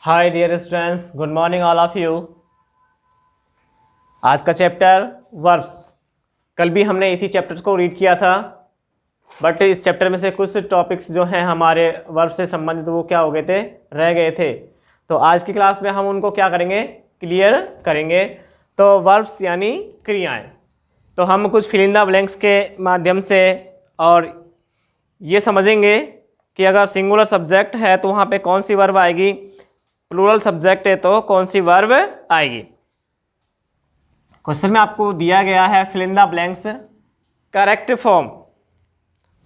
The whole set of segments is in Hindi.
Hi dear students, good morning all of you. आज का चैप्टर वर्ब्स। कल भी हमने इसी चैप्टर को रीड किया था, बट इस चैप्टर में से कुछ टॉपिक्स जो हैं हमारे वर्ब से संबंधित वो क्या हो गए थे, रह गए थे। तो आज की क्लास में हम उनको क्या करेंगे, क्लियर करेंगे। तो वर्ब्स यानी क्रियाएं। तो हम कुछ फिल इन द ब्लैंक्स के माध्यम से और ये समझेंगे कि अगर सिंगुलर सब्जेक्ट है तो वहाँ पे कौन सी वर्ब आएगी, प्लूरल सब्जेक्ट है तो कौन सी वर्ब आएगी। क्वेश्चन में आपको दिया गया है fill in the blanks correct form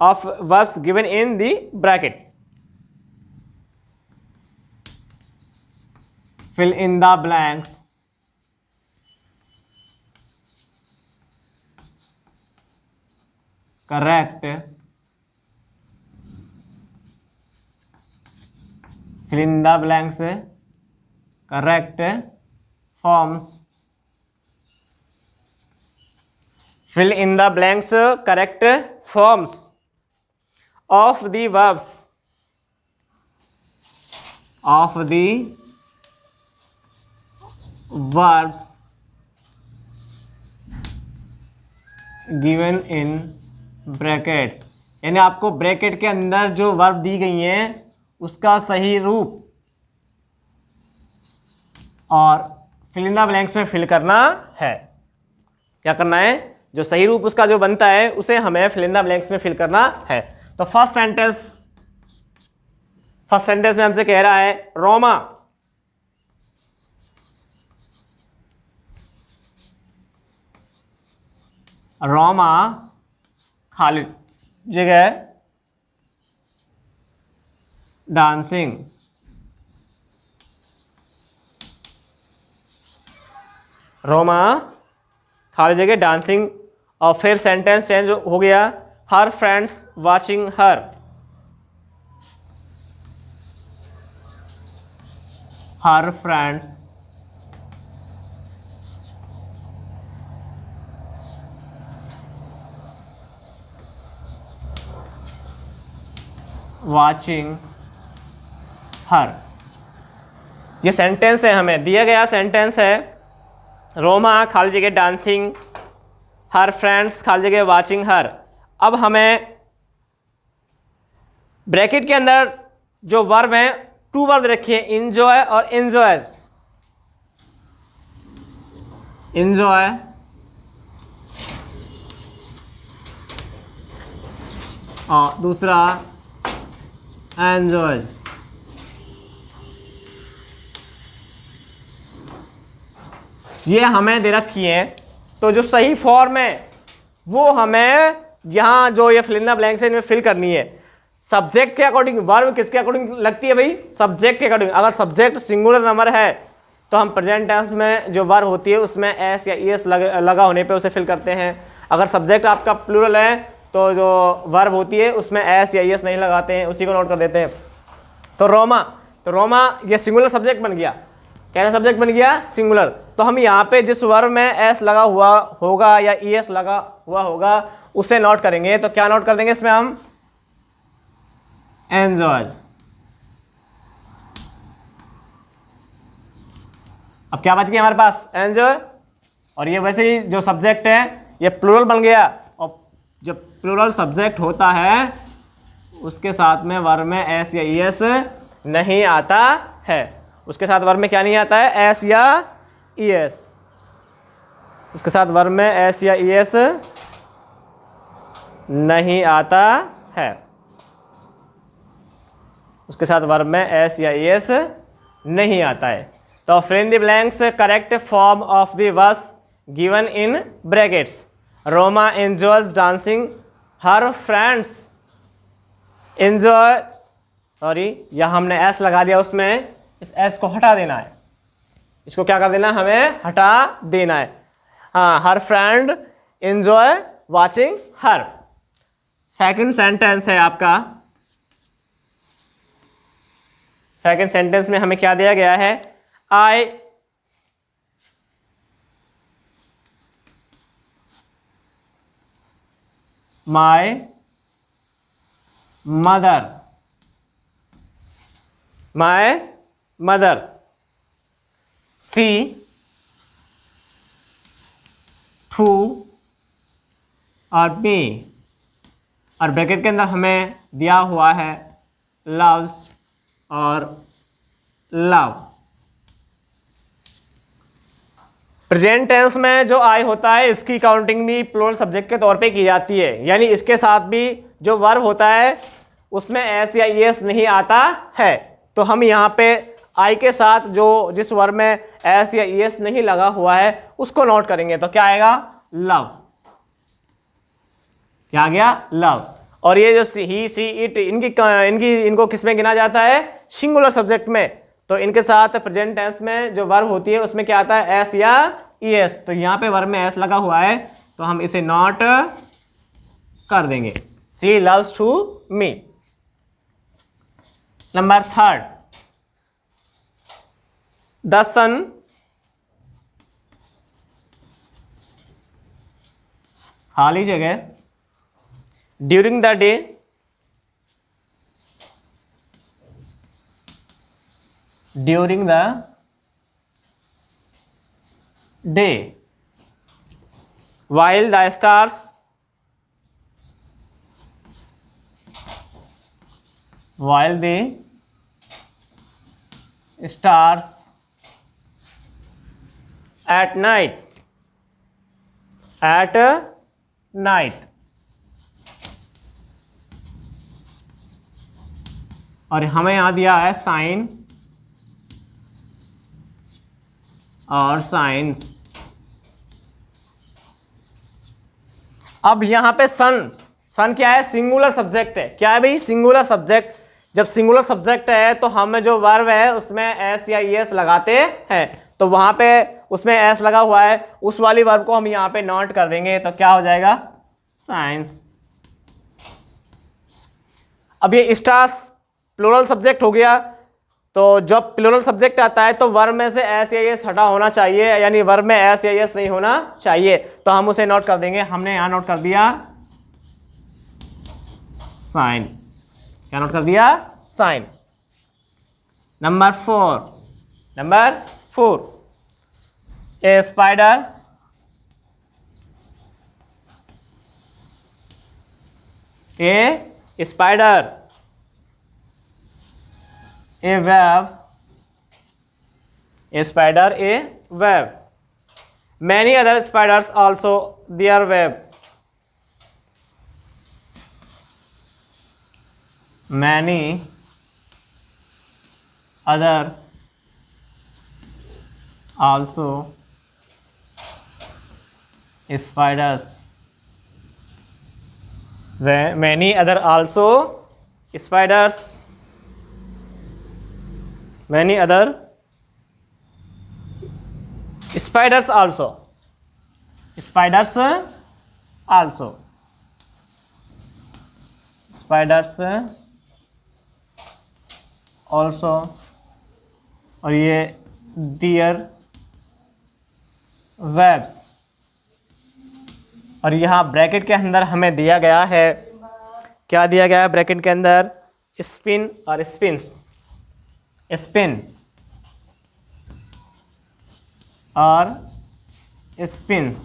of verbs given in the bracket. Fill in the blanks correct fill in the blanks correct forms fill in the blanks correct forms of the verbs given in brackets। यानी आपको ब्रैकेट के अंदर जो वर्ब दी गई हैं उसका सही रूप और फिल इन द ब्लैंक्स में फिल करना है। क्या करना है, जो सही रूप उसका जो बनता है उसे हमें फिल इन द ब्लैंक्स में फिल करना है। तो फर्स्ट सेंटेंस में हमसे कह रहा है रोमा खाली जगह डांसिंग। रोमा खाली जगह डांसिंग। और फिर सेंटेंस चेंज हो गया, हर फ्रेंड्स वाचिंग हर। हर फ्रेंड्स वाचिंग हर। ये सेंटेंस है, हमें दिया गया सेंटेंस है रोमा खाली जगह डांसिंग, हर फ्रेंड्स खाली जगह वाचिंग हर। अब हमें ब्रैकेट के अंदर जो वर्ब हैं, टू वर्ब रखिए, इंजॉय और एंजॉयज। इंजॉय और दूसरा एंजॉयज। ये हमें दे रखी है, तो जो सही फॉर्म है वो हमें यहाँ जो ये फिल इन द ब्लैंक्स है इनमें फिल करनी है। सब्जेक्ट के अकॉर्डिंग वर्ब किसके अकॉर्डिंग लगती है भाई, सब्जेक्ट के अकॉर्डिंग। अगर सब्जेक्ट सिंगुलर नंबर है तो हम प्रेजेंट टेंस में जो वर्ब होती है उसमें एस या ईएस लगा होने पे उसे फिल करते हैं। अगर सब्जेक्ट आपका प्लूरल है तो जो वर्ब होती है उसमें एस या ईएस नहीं लगाते हैं, उसी को नोट कर देते हैं। तो रोमा ये सिंगुलर सब्जेक्ट बन गया। कैसा सब्जेक्ट बन गया, सिंगुलर। तो हम यहाँ पे जिस वर्ब में एस लगा हुआ होगा या ईएस लगा हुआ होगा उसे नोट करेंगे। तो क्या नोट कर देंगे इसमें हम, एंजॉय। अब क्या बच गया हमारे पास, एंजॉय। और ये वैसे ही जो सब्जेक्ट है ये प्लूरल बन गया, और जब प्लूरल सब्जेक्ट होता है उसके साथ में वर्ब में एस या ईएस नहीं आता है। उसके साथ वर्ब में क्या नहीं आता है, एस या ईएस। उसके साथ वर्ब में एस या ईएस नहीं आता है। उसके साथ वर्ब में एस या ईएस नहीं आता है। तो fill in the blanks correct form of the verbs given in brackets. Roma enjoys dancing, her friends enjoy. Sorry, यहाँ हमने एस लगा दिया, उसमें इस एस को हटा देना है। इसको क्या कर देना, हमें हटा देना है। हाँ, हर फ्रेंड एंजॉय वाचिंग हर। सेकंड सेंटेंस है आपका। सेकंड सेंटेंस में हमें क्या दिया गया है, I my mother. My mother, she to और मी, और ब्रैकेट के अंदर हमें दिया हुआ है लव्स और लव। प्रेजेंट टेंस में जो आई होता है इसकी काउंटिंग भी प्लूरल सब्जेक्ट के तौर पे की जाती है, यानी इसके साथ भी जो वर्ब होता है उसमें एस या ईएस नहीं आता है। तो हम यहाँ पे आई के साथ जो जिस वर्ब में एस या ईएस नहीं लगा हुआ है उसको नोट करेंगे। तो क्या आएगा? लव। क्या आ गया? लव। और ये जो ही सी इट इनको किस में गिना जाता है? सिंगुलर सब्जेक्ट में। तो इनके साथ प्रेजेंट टेंस में जो वर्ब होती है उसमें क्या आता है? एस या ईएस। तो यहाँ पे वर्ब में एस लगा हुआ है तो हम इसे नॉट कर देंगे। She loves to me. Number 3, the sun खाली जगह during the day during the day while the stars at night और हमें यहां दिया है साइन और साइंस। अब यहां पे सन क्या है? सिंगुलर सब्जेक्ट है। क्या है भाई? Singular subject. जब सिंगुलर सब्जेक्ट है तो हम जो वर्ब है उसमें एस या ईएस लगाते हैं। तो वहां पे उसमें एस लगा हुआ है, उस वाली वर्ब को हम यहां पे नोट कर देंगे। तो क्या हो जाएगा? साइंस। अब ये स्टार्स प्लूरल सब्जेक्ट हो गया। तो जब प्लूरल सब्जेक्ट आता है तो वर्ब में से एस या एस हटा होना चाहिए, यानी वर्ब में एस या एस नहीं होना चाहिए। तो हम उसे नोट कर देंगे। हमने यहां नोट कर दिया साइन। क्या नोट कर दिया? Sign. Number 4 a spider a web, a spider a web, many other spiders also their web, many other also spiders, many other also spiders, many other spiders also, spiders also, spiders also, और ये their webs। और यहाँ ब्रैकेट के अंदर हमें दिया गया है, क्या दिया गया है ब्रैकेट के अंदर? स्पिन और स्पिन्स। स्पिन और स्पिन।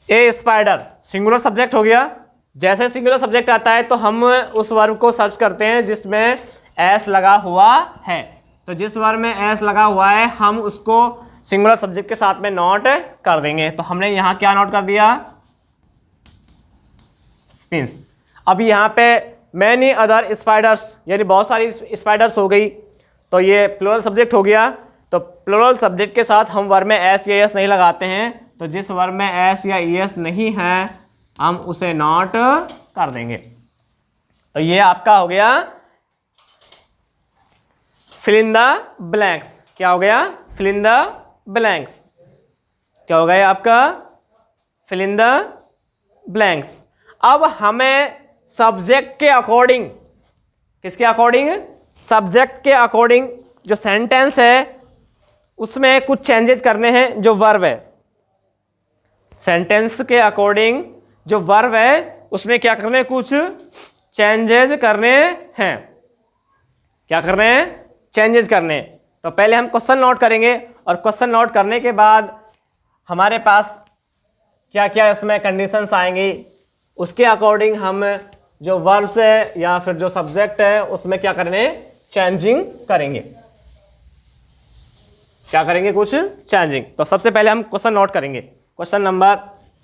ए स्पाइडर सिंगुलर सब्जेक्ट हो गया। जैसे सिंगुलर सब्जेक्ट आता है तो हम उस वर्ब को सर्च करते हैं जिसमें एस लगा हुआ है। तो जिस वर्ब में एस लगा हुआ है हम उसको सिंगुलर सब्जेक्ट के साथ में नोट कर देंगे। तो हमने यहां क्या नोट कर दिया? स्पिन्स। अब यहाँ पे मैनी अदर स्पाइडर्स, यानी बहुत सारी स्पाइडर्स हो गई। तो ये प्लूरल सब्जेक्ट हो गया। तो प्लूरल सब्जेक्ट के साथ हम वर्ब में एस या एस नहीं लगाते हैं। तो जिस वर्ब में एस या एस नहीं है हम उसे नोट कर देंगे। तो ये आपका हो गया फिल इन द ब्लैंक्स। क्या हो गया? Fill in the blanks. क्या हो गया आपका? Fill in the blanks. अब हमें सब्जेक्ट के अकॉर्डिंग, किसके अकॉर्डिंग? सब्जेक्ट के अकॉर्डिंग जो सेंटेंस है उसमें कुछ चेंजेस करने हैं। जो वर्ब है, सेंटेंस के अकॉर्डिंग जो वर्ब है उसमें क्या करने? कुछ चेंजेस करने हैं। क्या करने हैं? चेंजेस करने हैं। तो पहले हम क्वेश्चन नोट करेंगे और क्वेश्चन नोट करने के बाद हमारे पास क्या क्या इसमें कंडीशंस आएंगी, उसके अकॉर्डिंग हम जो वर्ब्स है या फिर जो सब्जेक्ट है उसमें क्या करने, चेंजिंग करेंगे। क्या करेंगे? कुछ चेंजिंग। तो सबसे पहले हम क्वेश्चन नोट करेंगे। क्वेश्चन नंबर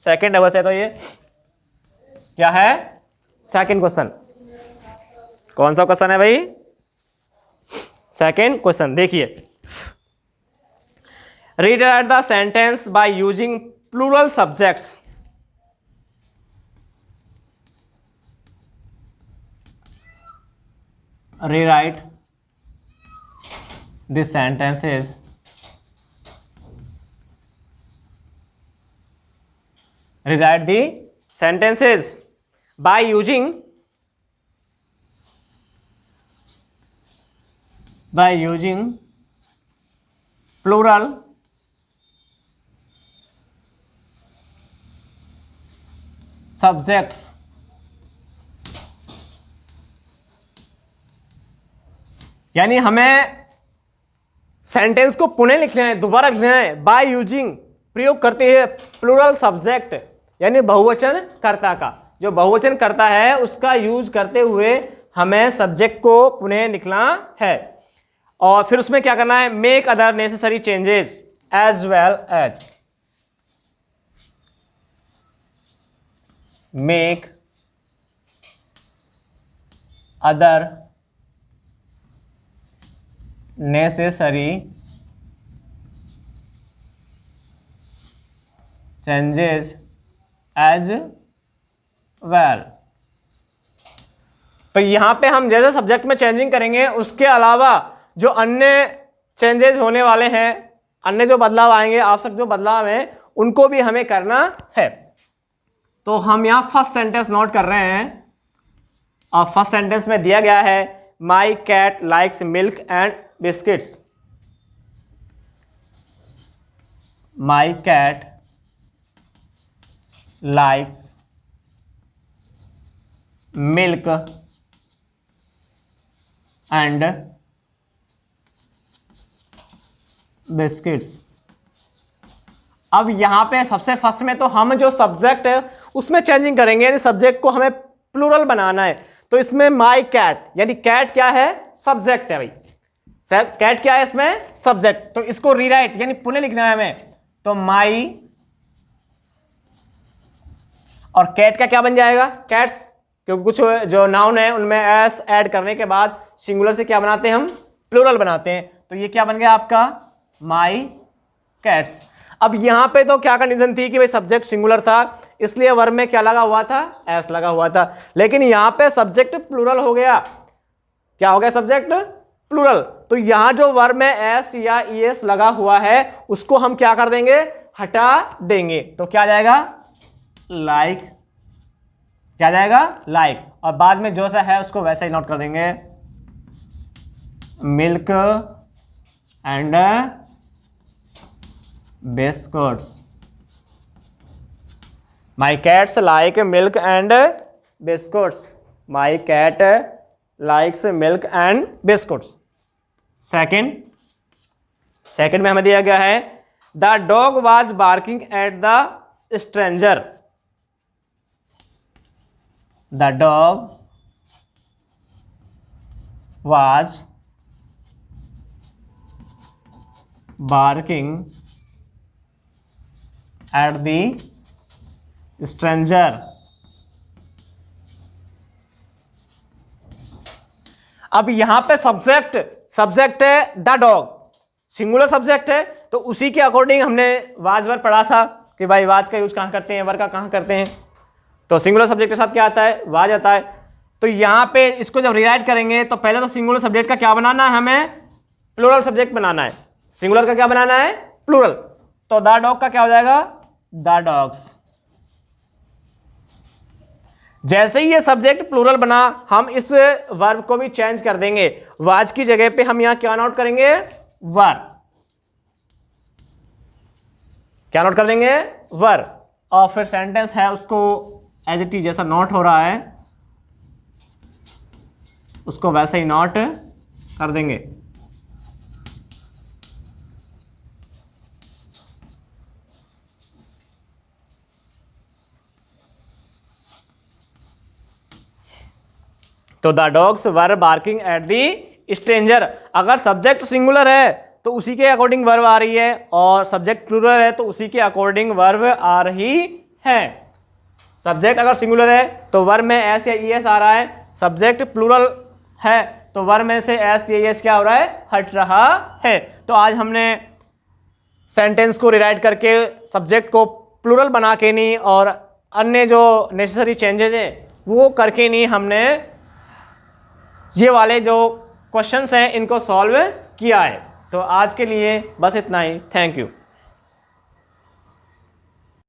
सेकंड है वैसे तो ये क्या है? Second question. कौन सा क्वेश्चन है भाई? Second question. देखिए, rewrite the sentence by using plural subjects. Rewrite this sentences rewrite the sentences by using plural subjects। यानी हमें सेंटेंस को पुनः लिखना है, दोबारा लिखना है। बाय यूजिंग, प्रयोग करते हैं प्लूरल सब्जेक्ट, यानी बहुवचन कर्ता का। जो बहुवचन करता है उसका यूज करते हुए हमें सब्जेक्ट को पुनः लिखना है। और फिर उसमें क्या करना है? Make other necessary changes as well as. Make other necessary changes as well. तो यहां पे हम जैसे सब्जेक्ट में चेंजिंग करेंगे, उसके अलावा जो अन्य चेंजेस होने वाले हैं, अन्य जो बदलाव आएंगे, आवश्यक जो बदलाव हैं, उनको भी हमें करना है। तो हम यहां फर्स्ट सेंटेंस नोट कर रहे हैं और फर्स्ट सेंटेंस में दिया गया है my cat likes milk and biscuits. My cat likes milk and biscuits. अब यहां पे सबसे फर्स्ट में तो हम जो सब्जेक्ट है उसमें चेंजिंग करेंगे, यानी सब्जेक्ट को हमें प्लूरल बनाना है। तो इसमें माई कैट, यानी कैट क्या है? सब्जेक्ट है भाई। कैट क्या है इसमें? सब्जेक्ट। तो इसको रीराइट यानी पुनः लिखना है हमें। तो माई और कैट का क्या बन जाएगा? कैट्स, क्योंकि कुछ जो नाउन है उनमें एस ऐड करने के बाद सिंगुलर से क्या बनाते हैं हम? प्लूरल बनाते हैं। तो ये क्या बन गया आपका? माई कैट्स। अब यहां पे तो क्या कंडीशन थी कि भाई सब्जेक्ट सिंगुलर था, इसलिए वर्ब में क्या लगा हुआ था? एस लगा हुआ था। लेकिन यहां पे सब्जेक्ट प्लूरल हो गया। क्या हो गया? Subject plural. तो यहां जो वर्ब में एस या ईएस लगा हुआ है उसको हम क्या कर देंगे? हटा देंगे। तो क्या जाएगा? लाइक। क्या जाएगा? लाइक। और बाद में जो सा है उसको वैसा ही नोट कर देंगे, milk and biscuits. My cats like milk and biscuits. My cat likes milk and biscuits. Second में हमें दिया गया है the dog was barking at the stranger. The dog was barking at the stranger. अब यहां पे सब्जेक्ट है द डॉग, सिंगुलर सब्जेक्ट है, तो उसी के अकॉर्डिंग हमने वाज वर्ब पढ़ा था कि भाई वाज का यूज कहां करते हैं, वर्ब का कहां करते हैं। तो सिंगुलर सब्जेक्ट के साथ क्या आता है? वाज आता है। तो यहां पे इसको जब रिराइट करेंगे तो पहले तो सिंगुलर सब्जेक्ट का क्या बनाना है? हमें प्लूरल सब्जेक्ट बनाना है। सिंगुलर का क्या बनाना है? प्लूरल। तो द डॉग का क्या हो जाएगा? The dogs. जैसे ही ये सब्जेक्ट प्लूरल बना, हम इस वर्ब को भी चेंज कर देंगे। वाज की जगह पे हम यहां क्या नोट करेंगे? वर्ब। क्या नोट कर देंगे? वर्ब। और फिर सेंटेंस है उसको एज इट इज जैसा नोट हो रहा है उसको वैसे ही नोट कर देंगे। तो the dogs were barking at the stranger, अगर सब्जेक्ट सिंगुलर है तो उसी के अकॉर्डिंग वर्ब आ रही है, और सब्जेक्ट प्लूरल है तो उसी के अकॉर्डिंग वर्ब आ रही है। सब्जेक्ट अगर सिंगुलर है तो वर्ब में एस या ई एस आ रहा है, सब्जेक्ट प्लूरल है तो वर्ब में से एस या ई एस क्या हो रहा है, हट रहा है। तो आज हमने सेंटेंस को रिराइट करके सब्जेक्ट को प्लूरल बना के नहीं और अन्य जो नेसेसरी चेंजेस है वो करके नहीं हमने ये वाले जो क्वेश्चंस हैं इनको सॉल्व किया है। तो आज के लिए बस इतना ही। Thank you.